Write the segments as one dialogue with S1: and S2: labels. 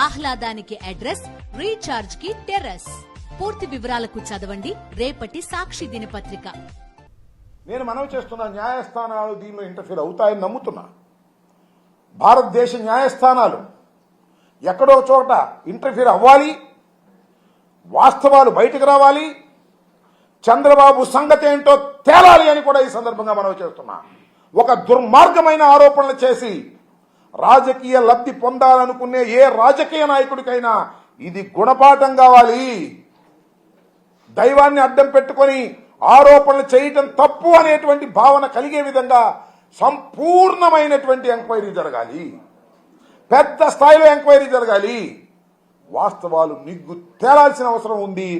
S1: ఆహ్లాదానికి address, recharge కి terrace. పూర్తి వివరాలకు చదవండి రేపటి సాక్షి దినపత్రిక.
S2: నేను మనవి చేస్తున్న న్యాయస్థానాలు దీనిలో ఇంటర్ఫీర్ అవుతాయని నమ్ముతున్నా. భారతదేశ న్యాయస్థానాలు ఎక్కడో చోట ఇంటర్ఫీర్ అవ్వాలి, వాస్తవాలు బయటకు రావాలి, చంద్రబాబు సంగతి ఏంటో తేలాలి అని కూడా ఈ సందర్భంగా మనవి చేస్తున్నా. ఒక దుర్మార్గమైన ఆరోపణలు చేసి రాజకీయ లబ్ధి పొందాలనుకునే ఏ రాజకీయ నాయకుడికైనా ఇది గుణపాఠం కావాలి. దైవాన్ని అడ్డం పెట్టుకొని ఆరోపణలు చేయటం తప్పు అనేటువంటి భావన కలిగే విధంగా సంపూర్ణమైనటువంటి ఎంక్వైరీ జరగాలి, పెద్ద స్థాయిలో ఎంక్వైరీ జరగాలి, వాస్తవాలు నిగ్గు తేలాల్సిన అవసరం ఉంది.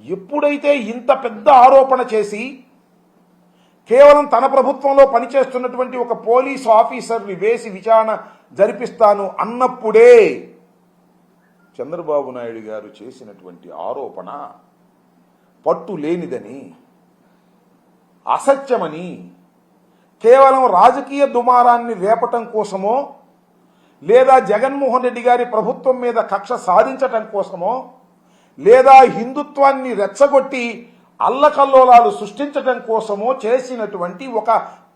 S2: ఎప్పుడైతే ఇంత పెద్ద ఆరోపణ చేసి కేవలం తన ప్రభుత్వంలో పనిచేస్తున్నటువంటి ఒక పోలీసు ఆఫీసర్ని వేసి విచారణ జరిపిస్తాను అన్నప్పుడే చంద్రబాబు నాయుడు గారు చేసినటువంటి ఆరోపణ పట్టు లేనిదని, అసత్యమని, కేవలం రాజకీయ దుమారాన్ని రేపటం కోసమో లేదా జగన్మోహన్ రెడ్డి గారి ప్రభుత్వం మీద కక్ష సాధించటం కోసమో లేదా హిందుత్వాన్ని రెచ్చగొట్టి అల్లకల్లోలాలు సృష్టించడం కోసమో చేసినటువంటి ఒక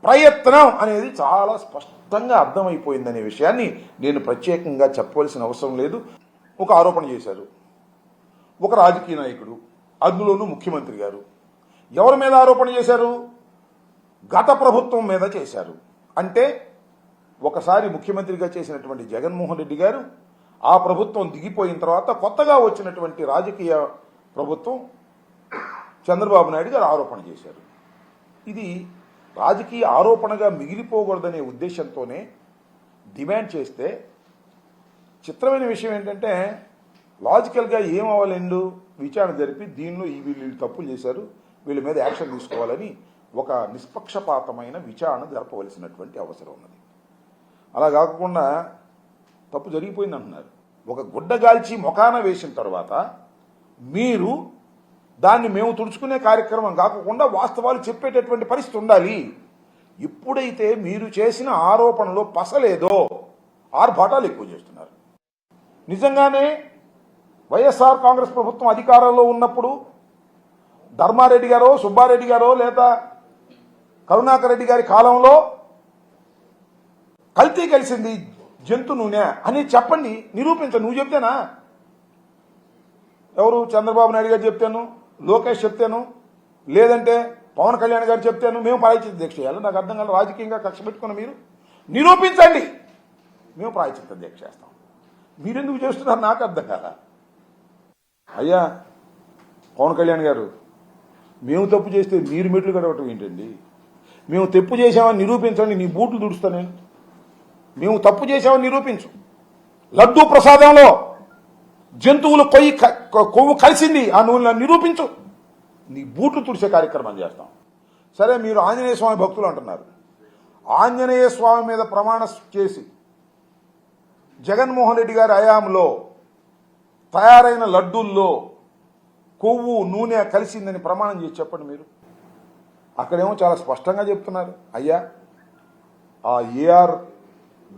S2: ప్రయత్నం అనేది చాలా స్పష్టంగా అర్థమైపోయిందనే విషయాన్ని నేను ప్రత్యేకంగా చెప్పవలసిన అవసరం లేదు. ఒక ఆరోపణ చేశారు ఒక రాజకీయ నాయకుడు, అందులోనూ ముఖ్యమంత్రి గారు. ఎవరి మీద ఆరోపణ చేశారు? గత ప్రభుత్వం మీద చేశారు. అంటే ఒకసారి ముఖ్యమంత్రిగా చేసినటువంటి జగన్మోహన్ రెడ్డి గారు, ఆ ప్రభుత్వం దిగిపోయిన తర్వాత కొత్తగా వచ్చినటువంటి రాజకీయ ప్రభుత్వం చంద్రబాబు నాయుడు గారు ఆరోపణ చేశారు. ఇది రాజకీయ ఆరోపణగా మిగిలిపోకూడదనే ఉద్దేశంతోనే డిమాండ్ చేస్తే, చిత్రమైన విషయం ఏంటంటే లాజికల్గా ఏమవ్వాలండు విచారణ జరిపి దీనిలో వీళ్ళు తప్పులు చేశారు, వీళ్ళ మీద యాక్షన్ తీసుకోవాలని ఒక నిష్పక్షపాతమైన విచారణ జరపవలసినటువంటి అవసరం ఉన్నది. అలా కాకుండా తప్పు జరిగిపోయింది అంటున్నారు. ఒక గుడ్డగాల్చి మొఖాన వేసిన తర్వాత మీరు దాన్ని మేము తుడుచుకునే కార్యక్రమం కాకుండా వాస్తవాలు చెప్పేటటువంటి పరిస్థితి ఉండాలి. ఎప్పుడైతే మీరు చేసిన ఆరోపణలో పసలేదో ఆర్భాటాలు ఎక్కువ చేస్తున్నారు. నిజంగానే వైఎస్ఆర్ కాంగ్రెస్ ప్రభుత్వం అధికారంలో ఉన్నప్పుడు ధర్మారెడ్డి గారో, సుబ్బారెడ్డి గారో లేదా కరుణాకర్ రెడ్డి గారి కాలంలో కల్తీ కలిసింది జంతు నూనె అని చెప్పండి, నిరూపించండి. నువ్వు చెప్తేనా? ఎవరు? చంద్రబాబు నాయుడు గారు చెప్తాను, లోకేష్ చెప్తాను, లేదంటే పవన్ కళ్యాణ్ గారు చెప్తాను, మేము ప్రాయశ్చిత్త దీక్ష చేయాలి. నాకు అర్థం కాదు. రాజకీయంగా కక్ష పెట్టుకున్న మీరు నిరూపించండి, మేము ప్రాయశ్చిత్త దీక్ష చేస్తాం. మీరెందుకు చేస్తున్నారు నాకు అర్థం కాదా? అయ్యా పవన్ కళ్యాణ్ గారు, మేము తప్పు చేస్తే మీరు మెట్లు గడవటం ఏంటండి? మేము తప్పు చేసామని నిరూపించండి, నీ బూట్లు దుడుస్తా నేను. మేము తప్పు చేసామని నిరూపించు. లడ్డూ ప్రసాదంలో జంతువులు కొవ్వు కలిసింది, ఆ నువ్వు నిరూపించు, నీ బూట్లు తుడిసే కార్యక్రమం చేస్తాం. సరే, మీరు ఆంజనేయ స్వామి భక్తులు అంటున్నారు. ఆంజనేయ స్వామి మీద ప్రమాణ చేసి జగన్మోహన్ రెడ్డి గారి హయాంలో తయారైన లడ్డూల్లో కొవ్వు నూనె కలిసిందని ప్రమాణం చేసి చెప్పండి మీరు. అక్కడేమో చాలా స్పష్టంగా చెప్తున్నారు, అయ్యా ఆ ఏఆర్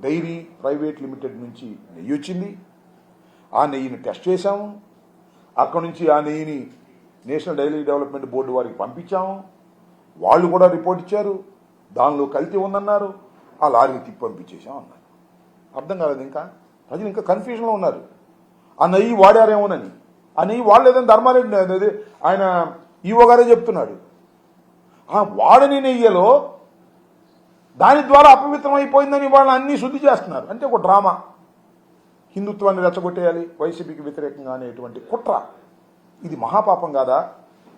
S2: డైరీ ప్రైవేట్ లిమిటెడ్ నుంచి నెయ్యి వచ్చింది, ఆ నెయ్యిని టెస్ట్ చేశాము, అక్కడి నుంచి ఆ నెయ్యిని నేషనల్ డైరీ డెవలప్మెంట్ బోర్డు వారికి పంపించాము, వాళ్ళు కూడా రిపోర్ట్ ఇచ్చారు, దానిలో కల్తీ ఉందన్నారు, ఆ లారీని తిప్పి పంపించేసాం అన్నారు. అర్థం కాలేదు. ఇంకా ప్రజలు ఇంకా కన్ఫ్యూజన్లో ఉన్నారు. ఆ నెయ్యి వాడారేమోనని. ఆ నెయ్యి వాడలేదని ధర్మారెడ్డి ఆయన ఈవో గారే చెప్తున్నాడు. ఆ వాడని నెయ్యలో దాని ద్వారా అపవిత్రం అయిపోయిందని వాళ్ళు అన్ని శుద్ధి చేస్తున్నారు. అంటే ఒక డ్రామా, హిందుత్వాన్ని రెచ్చగొట్టేయాలి, వైసీపీకి వ్యతిరేకంగా అనేటువంటి కుట్ర. ఇది మహాపాపం కాదా?